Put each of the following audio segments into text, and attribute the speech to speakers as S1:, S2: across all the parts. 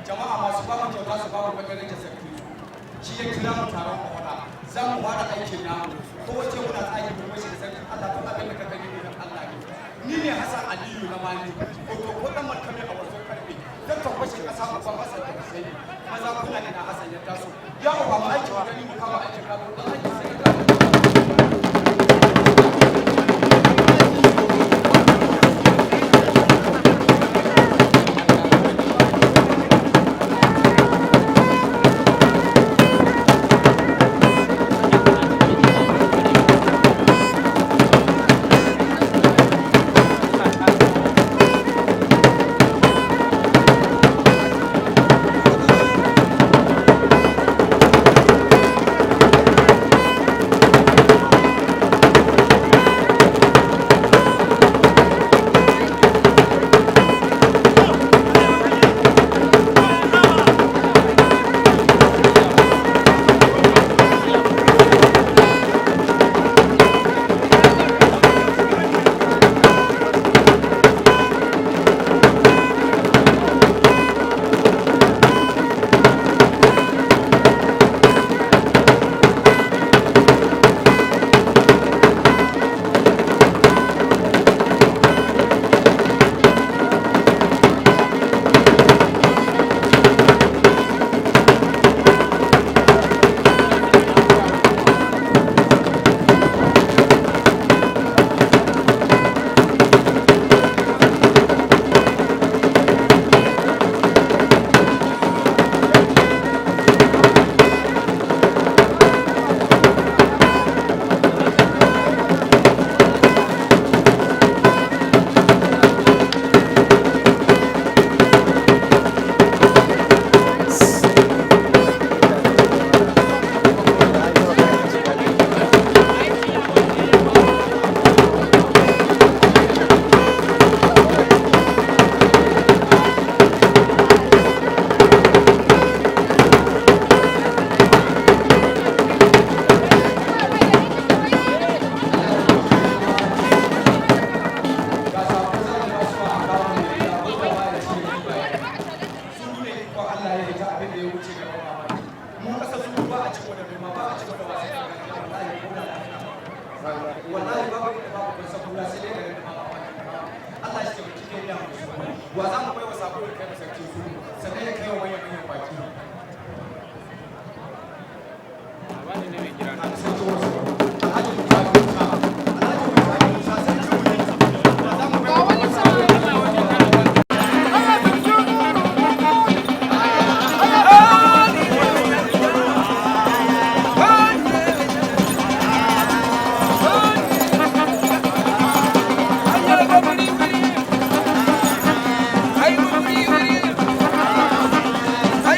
S1: jama'a masu ba mu kyauta su ba mu bangaren da sarki shi ya kira mu taron kwana za mu fara aikin namu ko wace muna tsaki mu mashi da sarki Allah to abin da ka gani ne Allah ne ni ne Hassan Aliyu na Mali ko dan markami a wajen karfe dan tabbashin kasa mu ban Hassan da sai maza kuna ina Hassan ya taso ya ba mu aiki gani mu kama aiki ka ba aiki sai ka wallahi babu da babu kun sabu sai dai garin da Allah shi ke cikin da wa za mu bai wa sako da kai masarki su sannan ya kai wa manyan manyan baki wani ne mai kira na sai to wasu alhaji mutabi ta alhaji mutabi ta sai ci mu wa za mu bai wa sako da kai
S2: Ai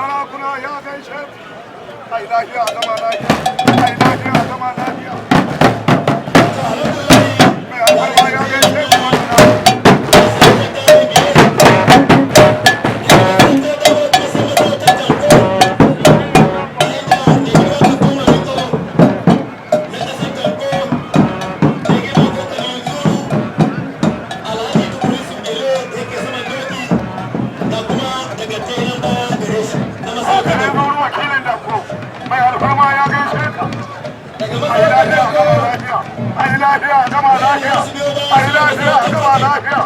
S2: sarakuna ya gaishe ai lafiya zama lafiya ai lafiya zama lafiya mai alfarma ya gaishe ku ai lafiya zama lafiya ai lafiya zama lafiya